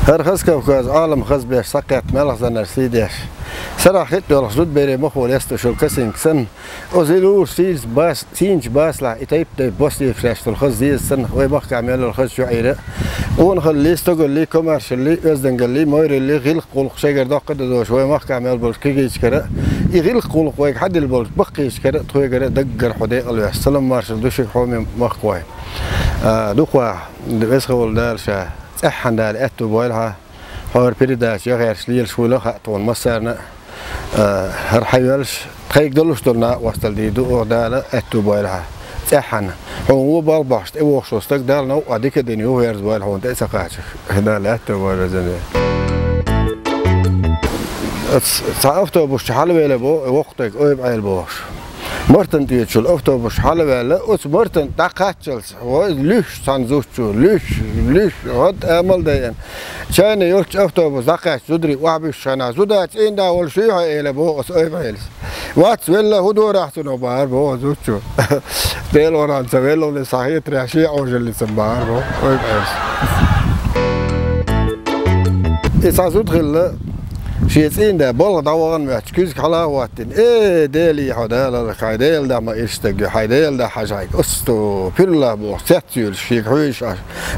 هر خز كوكاز عالم خز بيش سقط ملغزن السيديش صراحة دولار زود بيري مخول يستو شو كسين سن أزيلور سيز باس سينج باس لا يتيب بوستي فريش الخز دي السن ويبقى عمل الخز شعيرة ونخلي استقل لي كوميرشال لي يزدنقل لي ماير اللي غلق قلق شجر داقد دوش ويبقى عمل بالكيجيش كره يغلق قلق ويك حد البول بقيش كره توي كره دقر حديق الوح سلام مارشل دوشك حومي مخوي دوخوا بيسخول دار شا صحن دار اتو بويلها هور بيرداش يغير شليل شوله طول مسارنا هر حيولش تخيك دلوش دلنا وصل دي دو دالا اتو بويلها صحن هو بالباشت او شوستك دالنا واديك دنيو هيرز بويل هون تسقاش هنا لا اتو بويل زين صافتو بوش حل ويله بو وقتك او بعيل بوش مرتن تيجول أوتوبوس حلوة أوت مرتن دقاتشلس هو ليش سانزوتشو ليش هاد أمل دين شان يورش أوتوبوس دقات زدري وعبيش شنا زودات إن دا والشيء إلى بو أس أيبيلس وات ولا هدو راح تنوبار بو زوتشو ديل وران سويلو لصحيح راشي أوجل اللي سبار بو أيبيلس إسازود غلا شيء ده بالله دوّان محكيز كلا واتن ديلي هذا الخيديل ده ما يستجي خيديل ده حاجة أستو بيرلا بوستيل شيء كويس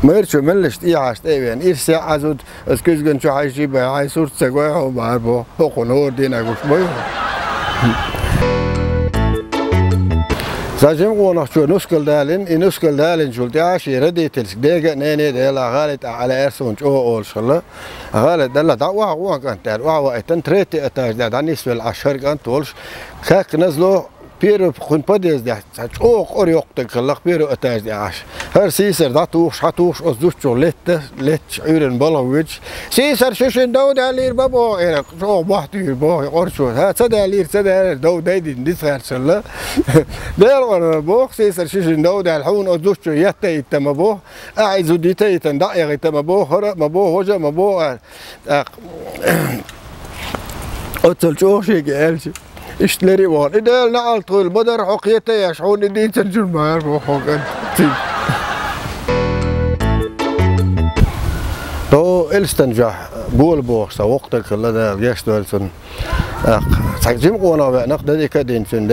ما يرجع ملش عاش يعني إيش عزود أسكيز كن شو عايشي بعاي صورة سجوا هو بعرفه هو كنور دينا قش بيو زاجم قونا شو نسكل دالين شو تعاشي ردي تلسك دقة نيني ديلا غالت على أرسون شو أول شغلة غالت دلا دعوة هو كان دعوة أتن تريتي أتاج دعني سوى العشر كان تولش خاك نزلوا بيرو خن بديز ده شو قريق تخلق بيرو أتاج دعاش هر سيسر داتوش هاتوش أصدوش شو لت عيرن بلاويج سيسر شوشن داود علير بابو إيرك شو بحتي بابو قرشو ها صدق داود دايدي نديس غيرسلا دير ورا بو سيسر شوشن داود الحون أصدوش شو يتي تمبو أعيزو ديتي تندعي تمبو هرا مبو هجا مبو أتل شو شيء قالش اشتري وان إذا نقل طول بدر حقيقة يشعون إني تنجل ما يعرفوا حقا تو إلستنجح بول بوخ سوقتك اللي ده يشتغل سن جيم قونا بنق ده كدين سن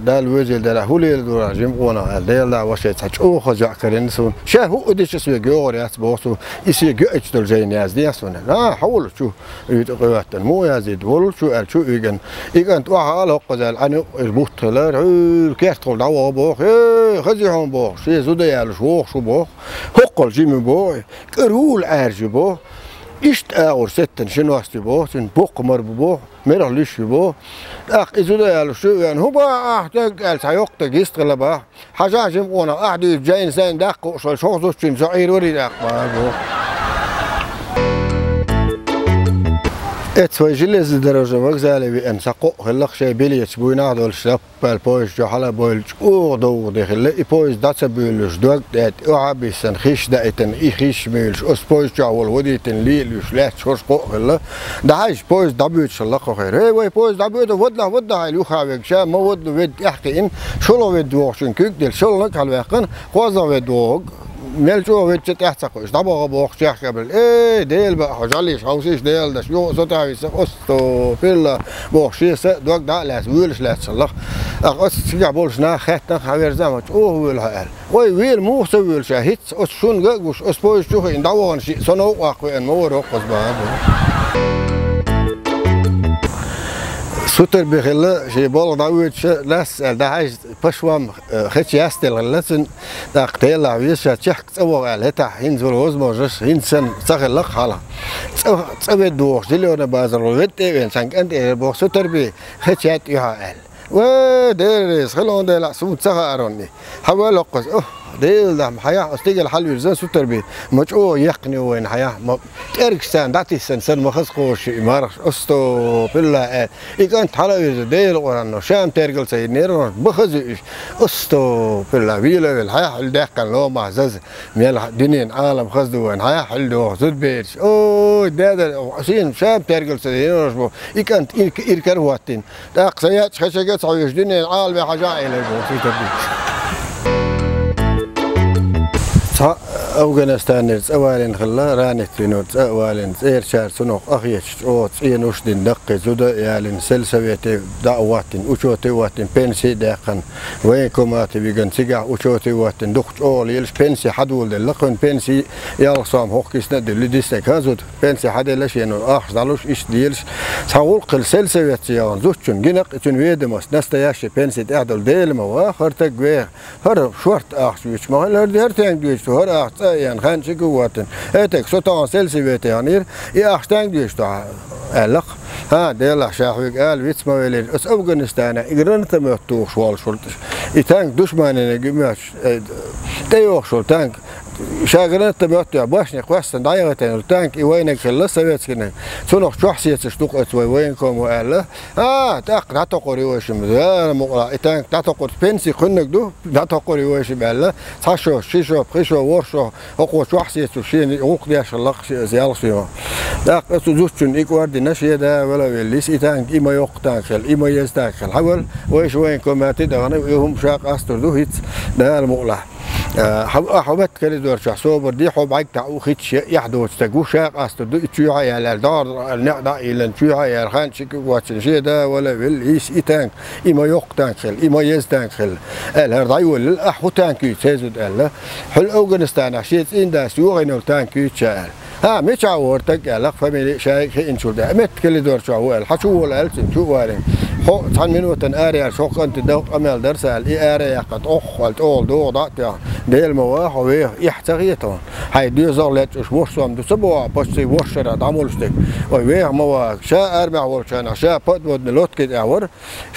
ده الوزيل ده هو اللي دور جيم قونا ده لا وشيء تحجو خجع كرين سن شه هو ديش سوي جور ياس بوسو يسي جوتشتل زين ياس دي سن لا حول شو يتقوات مو يزيد ول شو يجن توها على قزال أنا البوت لا كيرتول دعوة بوخ خزيهم بوخ شيء زود يالش شو بوخ حقل جيم بوخ كرول أرج بوخ إشت أور ستن شنو أستبوه سن بوق مر بوه مرة ليش بوه إذا ده شو يعني هو أحتاج السياق يستغل بقى حاجة جمعنا أحد جاين زين دق شو زوج شن زعير وري دق بوه اتفاجئ درجة وقزالي بأن سقو خلق شيء بليش بوينا دول شاب البويش جو حلا بويلش أو دخل البويش دات بيلش دوق دات أعبيسن خيش دايتن خيش ميلش أس بويش جو والوديتن ليلش لا شوش قو خلا ده هايش بويش دبيوت شلق خير هي بويش دبيوت ودلا هاي لو خاوك شا ما ود ود يحكي إن شلو ود دوغشن كيك دل شلو نك هالواقن خوازا ود دوغ ملشوا وجت يحتقوش طبعا بوخش قبل ديل بقى حجاليش حوسيش ديل ده شو صوتها أستو بيلا بوخشيس دوق ده لا ويلش لا تصلح أقص بولش نا خاتنا خبير زمت ويلها ويل مو سويل شاهد شون جوش أسبوع شو إن دعوان شيء صنو واقع إن مو روق بس سوتر بخلا شيء بول داوود لاس ده عايز بشوام خش يستل لسن ده قتيل عويش شحك سوى على هتا ينزل وزمه جش ينسن سخل لق حلا سوى دوخ جلونا بازر ويت وين سانك أنت بوخ سوتر بي خش يات يهال ودرس خلون ده لا سوت سخاروني حوالي قص ديل ده حياة استيجل حلو يرزان سوتر بي مجو يقني وين حياة ما تركستان داتي سن ما خسقوش مارش استو بالله إيكان حلو يرز ديل ورانو شام ترجل سينير بخزيش استو بالله ويلا الحياة الدقن لو معزز ميل دنيا عالم خزدو وين حياة حلو زود بيرش ده سين شام ترجل سينير إيكان إيركر واتين داق سيات خشجت عيش دنيا عالم حاجة إلى سوتر بي أفغانستان أولين خلا رانت لنوت أولين إير شهر سنوق أخيش أو إنوش دين دقة زودا يالين سلسلة دعواتين وشوتي واتين بنسي دقن وينكمات بيجن سجع وشوتي واتين دخش أول يلش بنسي حدول دلقن بنسي يالصام هوكيس ند لديستك هزود بنسي حدا لش إنه أخ زالوش إيش ديلش ساول قل سلسلة يان زوجن جنق تون ويدمس نستياش بنسي تعدل ديل ما وآخر تجويه هر شورت أخ شويش ما هر تانجويش هر أخ يعني خان شكو واتن هتك سوتان سلسلة يعني أخشتان جيش تاع ألق ها ديلا شاحوك قال ويتس ما ويلين أس أفغانستان إجران تمتوش والشرطش يتانك دشمن نجمش تيوخ شرطانك شاغرين تبعتوا باشني قوسن دايرتين التانك وينك خلص بيت كنا سنوخ شخصية تشتوق وينكم وقال تاق تعتقري وش مزال مقرا تانك تعتقر بنسي خنك دو تعتقري وش بقال صاشو شيشو بخيشو ورشو اقوى شخصية شين وق دياش الله زيال شيء تاق زوجتن إكوارد نشية ده ولا وليس تانك إما يقتاكل إما يستاكل حول ويش وينكم ما تدعنا وهم شاق أستر دو هيت ده المقلع حبت كده دور شخصوبر دي حب عيك تعو خيتش يحدث تجو شاق أستدو تشوها يا الدار النقدة إلى تشوها يا الخان شكو واتشيء ده ولا بالإيش إتانك إما يقتان خل إما يزدان خل الهرداي ولا الأحو تانكي تزود الله حل أفغانستان عشية إن ده سوق إنه تانكي تشال ها مش عورتك لق فمي شيء إنشول ده مت كل دور شو الحشو ولا ألسن شو وارين خو تان منو تن أريا شو كنت دوق أمل درس الإي أريا قد قلت أول دو ضاعت ديل مواح ويه يحتاجيتهم هاي دي زغلت وش وام دسبوا بس وشرا دامولستك ويه موا شا أربع ورشان شا بدود نلوت كده أور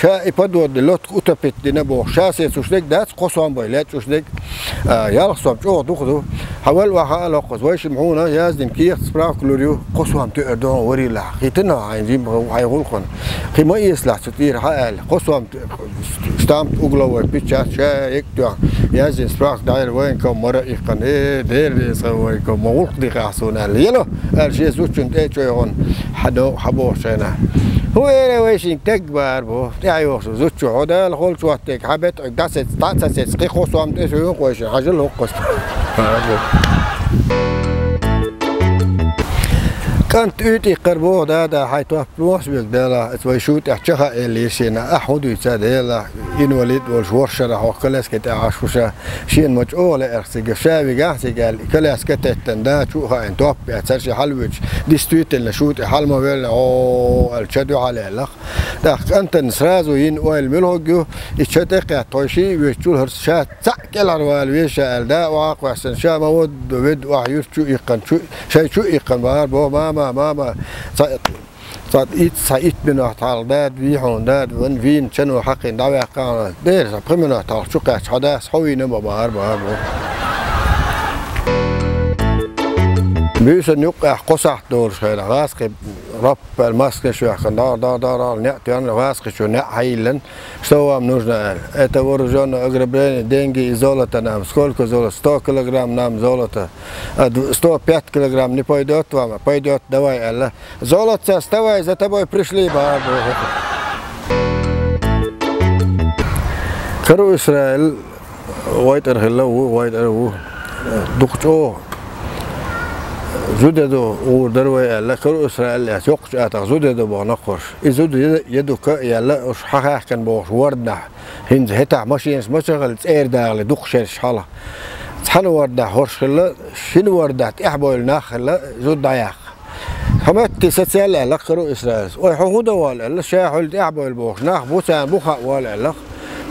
شا بدود نلوت أوتبت دينبو شا سيسوشلك دات قصام بيلات سوشلك يالصام شو دخلوا حول وحال قص ويش معونا يازدم كير سبراك كلوريو قصام تقدرون وري لا خيتنا عايزين هيغلقون خما يسلح ستير حال قصام ستام أغلوا بيتشات شا يكتوا يازدم سبراك داير وينكم مرة يقن دير يسويكم موق دي قاسونا يلا الشيء زوجن تيجون حبو شينا هو ويشين تكبر بو تعيو زوجو هذا الخول شواتك حبت داست تاسس قي خصوم تسوي قوش حاجه لو قص كانت أوتي قربو ده حيتوه بروس بيقدر أسوي شوت أحشها اللي شينا أحد يتسادل إنولد والشورشة هو كلاس كده عشوشة شين مجؤول أرسج شابي جاهز قال كلاس كده تندا شو ها إنتوب أتسرش حلوش ديستويت اللي شوت حل ما بين أو الشدو على الأخ ده أنت نسرازو ين ويل ملهجو يشتق توشي ويشتول هرشات سكل على الويشة الدا واقع سنشا مود ود وحيوش شو يقن شو يقن بار بو ما صعيد منه تعال داد ويحون داد ونفين شنو حقين دعوة قانا دير سبق منه تعال شو قاش حدا صحوي نما بار بيشن يقع قصح دور شيء غاسق رب الماسك شو يخن دار نعتيان غاسق شو نعيلن سوا منوجنا اتورجون اقربين دينجي إزالة نام سكول كزول 100 كيلوغرام نام زولة 105 كيلوغرام نبايدات وما بايدات دواي الله زولة استوى إذا تبغى بريشلي بار كرو إسرائيل وايد أرهلا وايد أرهو دكتور زوددو ودروي الله كرو إسرائيل يسوقش أتى زوددو بنقرش إزود يدو يلا وش حقه كان بوش وردنا هند هتا ماشينز مشغل تير داغل دقشش حلا تحن وردنا هرش خلا شنو وردات إحبال ناخلا زود ضياق حمت سيال الله كرو إسرائيل ويحوده ولا الله شاحل إحبال بوش ناخ بوسان بوخا ولا الله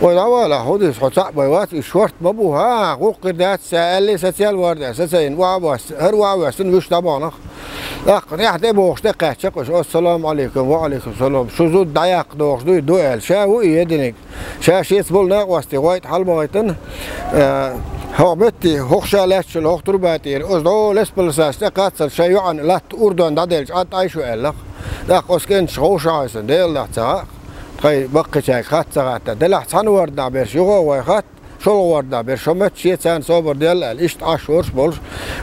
ولا هودي حساب بيوات شورت مبوها قوق ده سألي سيال ورد أساسين وعواس هر وعواس نوش طبعا ريح تبوش دقة شقش السلام عليكم وعليكم السلام شو زود ضياق دوش دوال شاو يدنك شيء بولنا واستي وايد حل مايتن هو بتي هوخشا لاتش الهوختر باتير أصدو لسبلساس تقاتل شيء عن لات أردن دادلش أتعيشو ألق أسكن شوش عايزن ديل لاتساق خي بقى شيء خات ساعات دلعت سنورد نعبر شو هو خات شو وردا برشمت شيء سان صبر ديال إشت عشور بولش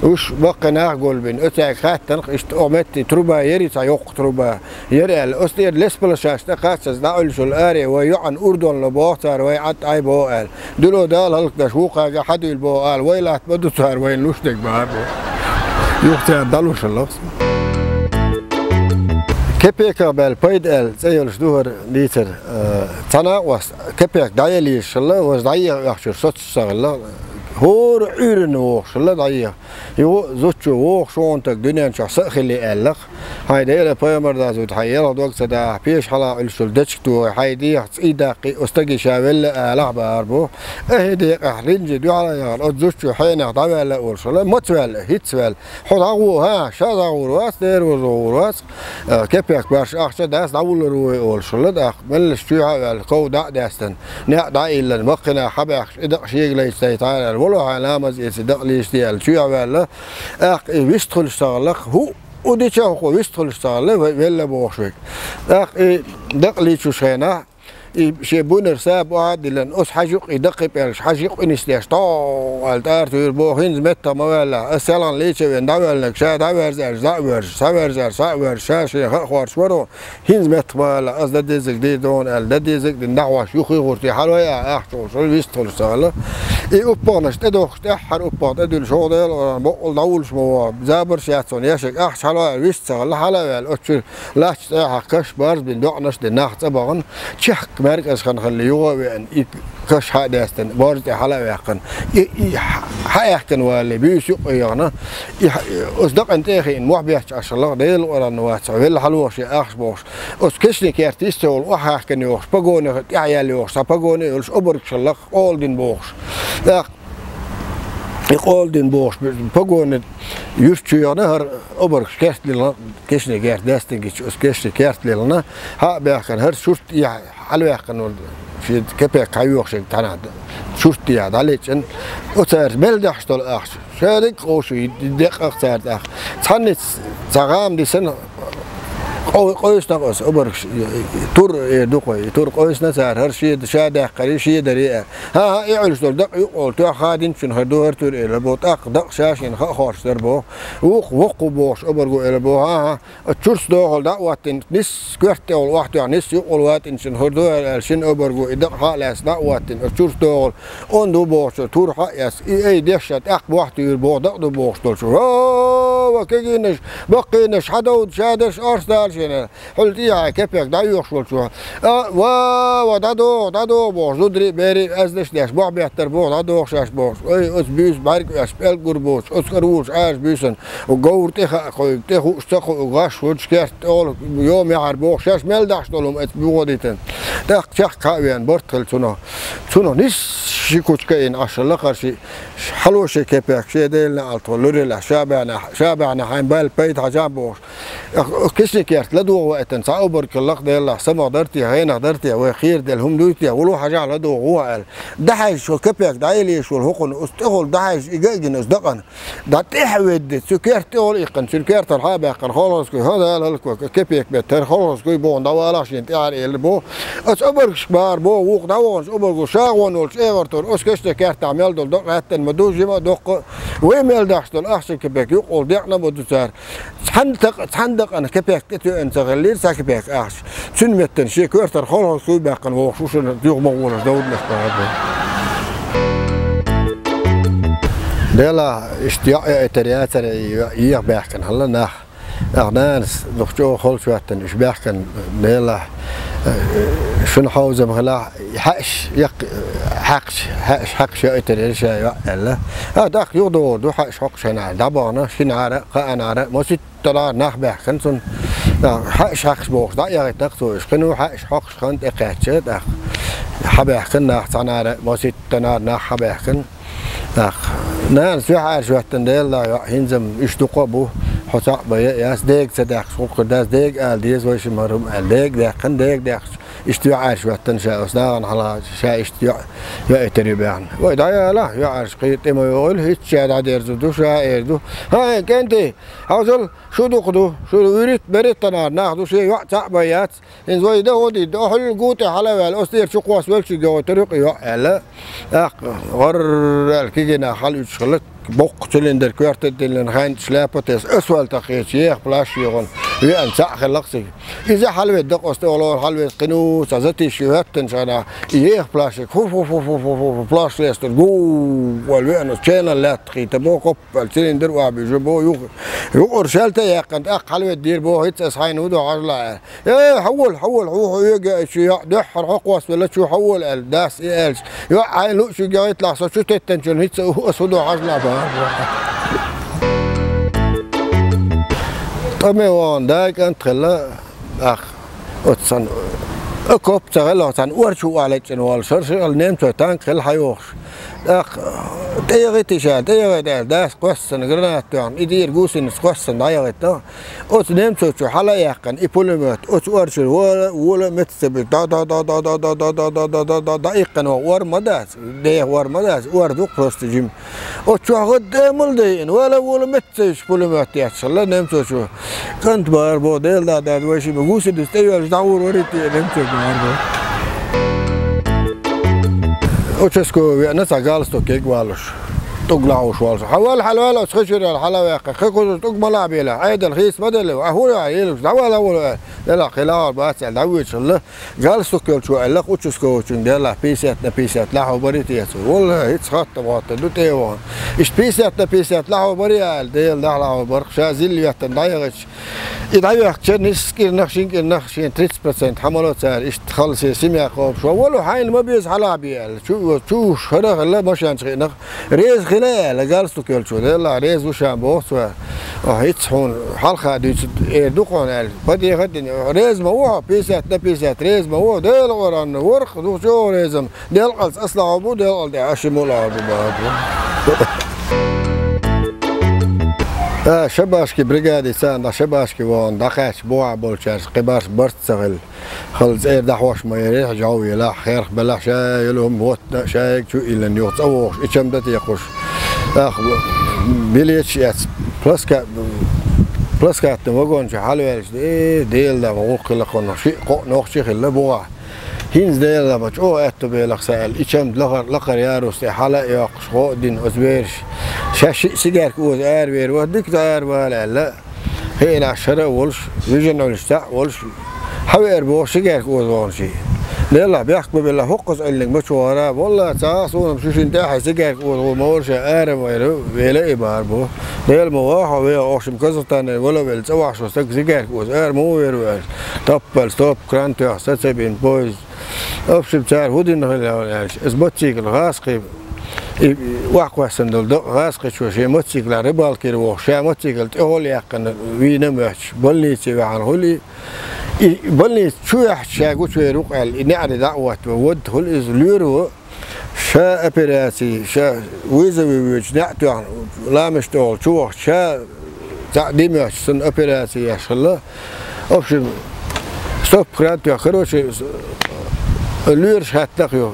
وش بقنا قلبين أتاك خاتن إشت أمتي تربا يري سيوق تربا يري الأستير لسبل شاش تقاس داول شو الآري ويعن أردن لبوتر ويعت أي بوال دلو دال هلك دشوقة حد البوال ويلات بدو صار وين لوشتك بابو يوقتها دالوش اللص كيبيك بالبيد ال زي الشدور ليتر تنا وس كيبيك دايلي شلا وس داي يخشر صوت شغله هور عيرن وخ شلا داي يو زوتشو وخ شونتك دنيا شخص خلي الخ هاي دايره بيمر دا زوت حيرا دوك دا بيش حلا الشلدتش تو هايدي ايداقي استجي شاول لعب اربو اهدي احرنج دو على يا زوتشو حين دايل اول شلا متول هيتسول حضاو ها شاداو راس دير وراس كيبيك باش اخش داس داول روي اول شلا دا ملش فيها القو دا داستن نا دا الا المقنا حبخ ادق شيء ليس تعال ولا علامه يصدق لي اشتيال شو ولا اخ يشتغل اشتغل هو ودي شو يشتغل اشتغل ولا بوشك اخ دق لي شو شينا شيبون رساب واحد لان اس حجق يدق بيرش حجق انستيش طو التار تربو هنز متى ما ولا اسالن ليش وين داول لك شا داول زر ساور شاشه خوار شورو هنز متى ولا از دزك دي دون ال دزك دعوه شيوخي غورتي حلويا احتو شو يشتغل اشتغل اي اوبونش تدوخ تحر اوبون ادل شغل بقول داول شمو زابر شاتون ياشك احش حلويا يشتغل حلويا الاوتشر لا كش بارز بندقنش دناخ طبعا تشك مركز خليه وين كش هذا استن بارز حلا يقن حيحكن واللي بيسوق يعني أصدق أنت أخي مو بيحكي عشان ديل ولا نوات ولا حلوة شيء أخش بوش أسكشني كارتيست ولا وحكن يوش بقوني عيال يوش بقوني يوش أبرك شلق أولدين بوش يقولدين بوش بقوني يشتي نهر أبرك كارت لنا كشني كارت داستنج أسكشني كارت لنا ها بيحكن هر شرط يعني حلو يحكن في كيبيك كايوخ شيء تنا شرطي هذا عليك إن أثر بلدح شتول أخش شارك خوش يدق أخسر أخ تحني تغام دي سنة قويس نقص أبرك تور دقوي تور قويس نسار هر شيء شادق قريش شيء دريئة ها يعلش دول دق يقول تو خادين شن هدور تور إلى بوت أق دق شاشين خارج دربو وقو بوش أبرقو إلى بو ها تشورس دول دق واتن نس كرت أول واحد يعني نس يقول واتن شن هدور شن أبرقو دق خالص دق واتن تشورس دول أندو بوش تور حياس أي دشت أق واحد يربو دق دو بوش دول شو وكينش بقينش حدود شادش أرسل قلت يا كيفك دا يخشل شو دادو بوش دودري بيري ازدش ليش بوع بيحتر بوع دادو خشاش بوش اي اس بيس بارك اسبل قربوش اس كروش عاش بيسن وقور تخا خوي تخو اشتخو وغاش وشكرت اول يوم يعربوش شاش ملدحش دولهم اتبوديتن تاق شخ كاويان برتل سنو نس شيكوش كاين عشان لقرشي حلو شي كيفك شي ديلنا الطولوري شابعنا حين بالبيت عجابوش كشني كيرت لدو وقتن صعوبرك اللق ديلا سما قدرتي هنا قدرتي وخير ديلهم دوتي ولو حاجه على لدو هو قال دحش شو كبيك دايلي شو الحقن استغل دحش يجن اصدقن دا تحود سكرت اول يقن سكرت الحابه قن خلاص هذا الكو كبيك بتر خلاص كوي بون دوالاش انت على بو اصبرك شبار بو وق دواش ابرغو شاغون ول شيغرتور اسكشت كارت عمل دول دقتن مدوجي ما دق ويمل دحشتل احسن كبيك يقول دقنا بدوسار صندق انا كبيك تتو انت غليل ساكبيك احش سنمتن شي كورتر خلاص كوي باقن وخصوص ديغ مغول داود نخبا ديلا اشتياق اترياتر ييغ باقن هلا ناخ اغنانس نخجو خلص وقتن اش باقن ديلا شنو حوزه مغلا حقش يق حقش اتريش يلا هذاك يغدو دو حقش حقش انا دابانا شنعاره قاناره موسيت ترى نخبه كنسون حقش بوخ دا يا تقتو شنو حقش خنت اقاتشت اخ حبه كنا تنار موسيت تنار نخبه كن اخ ناس في حاجه وقتن ديلا هنزم اشتقوا بو حساق بياس ديك صدق سوق داس ديك ديز ويش مرهم ديك دخن ديك اشتياع شو تنشأ أصناعا على شيء اشتياع يأتربان وإذا لا يعرف قيت ما يقول هيك شيء عادي زودو شيء زودو هاي كنتي عاوزل شو دخدو شو يريد بريت تنار ناخدو شيء يعتق بيات إن زوي ده ودي ده حل الجوت على والأستير شو قواس ولا شيء جو طريق يلا غر الكيجنا خلي يشغلك بوق تلندر كوارت دلنا خاين شلابتس أسوال تقيت شيخ بلاش يغن وين ساخ اللقسي إذا حلوة دق استولار حلوة قنو سازتي شيوهات تنشأنا يخ بلاشك فو بلاش ليستر جو والوين شينا لا تقي تبو قب السلندر وابي جبو يو رسالته يقند حلوة دير بو هيت أصحين ودو عجلة إيه حول هو يجا شيء دحر قواس ولا شو حول الداس إيش يو عين لو شو جايت لحظة شو تتنشل هيت أسودو عجلة طبعا وان دايك أنت خلا أتصن أكوب تغلى تان ورشوا على جنوال شرش النيم تان خل حيوش تيجي داس قصن غرنات تان يدير جوسن قصن دايغت تا أت نيم تشو حلا يقن يبولمت أت ورش ولا متسب دا يقن ور مداس ده ور مداس ور دوق بروستجيم أت شو غد ملدين ولا متسش بولمت يحصل نيم تشو كنت باربو ديل دا وشي بجوسن دستيو داور وريت نيم تشو وشسكو ناس قالستو كيك والش تقلعوش والش حوال حلوة تخشر الحلوة خكو تقبل عبيله عيد الخيس بدل وهو عيل دوا لا خلال بس دعويش الله قالستو كل شو قال لك وشسكو ديلا بيسات لا هو بريتي والله هيك خط بوات دوتيوان ايش بيسات لا هو بريال ديل لا هو برق شازيل يتنضايغش يدعي نخشين 30% حملات سعر ايش تخلص سميع قوم شو ولو حين ما بيز حلابي شو شرخ لا مش نخ ريز خلال قالستو كل شو لا ريز وشام بوس هيتصحون حلقة دوقون بدي غدني ريز ما هو بيسات ريز ما هو ديل وران ورق دو شو ريزم ديل قلص اصلا عبو ديل عشمول عبو شباشكي بريغادي سان شباشكي وان دخاش بوع بولشاش قباش برت سغل خلص اير دحوش ما يريح جوي لا خير بلا شاي لهم وقت شاي شو الا نيوت اوش اتشم دتي يخش اخ بليتش ياس بلس كات وغون شي حلوه ديل دا وقق لقنا شي نوخشي خله بوع هينز ديل دا بچ او اتو بلخ سال اتشم لقر ياروس حلا يقش قودين ازبيرش شاش سيجار كوز وير وديك ولا لا هي العشرة ولش يجن ولشتاع ولش حوير بو سيجار كوز وانشي لا بيحكوا بالله فقص قال لك مش وراه والله تعاصون مشوش انتاح سيجار كوز وما ورش ويرو بيلاقي باربو هي المواحة وهي اوشم كذا تاني ولا بالسوى شو سيجار كوز مو وير طبل ستوب كرانتو ساتسبين بويز اوبشم تاع هودين اسبوتيك الغاسقي واقع سندل غاسق شو شيء موتسيكل ربال كيرو شيء موتسيكل تقول يقن وين مش بلني تبع عن هولي بلني شو يحشى قلت شو يروق على نعري دعوة ود هول إزليرو شا أبراسي شا ويزوي نعتو عن لا مش تقول شو شا تعديمش سن أبراسي يا شلا أبشر ستوب كراتو خروش الليرش هتلاقيه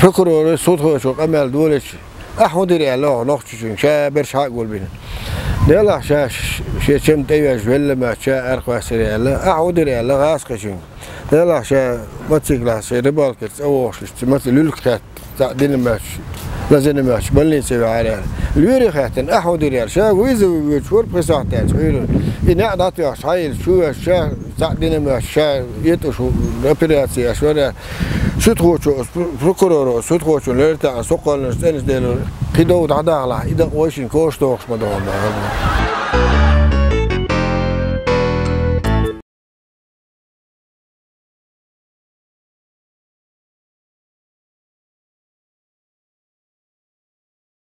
بروكورور صوته شو أمل دولش أحمدري الله نخشين شا برش هقول بينا ديلا شا شم تيجي ولا ما شا أرخوا سري الله أحمدري الله غاسقشين ديلا شا ما تيجي شا ربال كت أوش مثل للكات تعدين ماش لازم ماش بلني سوي عليه اليوري خاتن أحمدري شا ويزو ويشور بساعتين شويلو إن أعطي عشايل شو شا تعدين ماش شا يتوشو رابيراتي أشوار سوتخوشو بروكورور سوتخوشو ليرتا سوقل نستنس ديلو قيدو دعدا على إذا واشين كوش توخش مدهم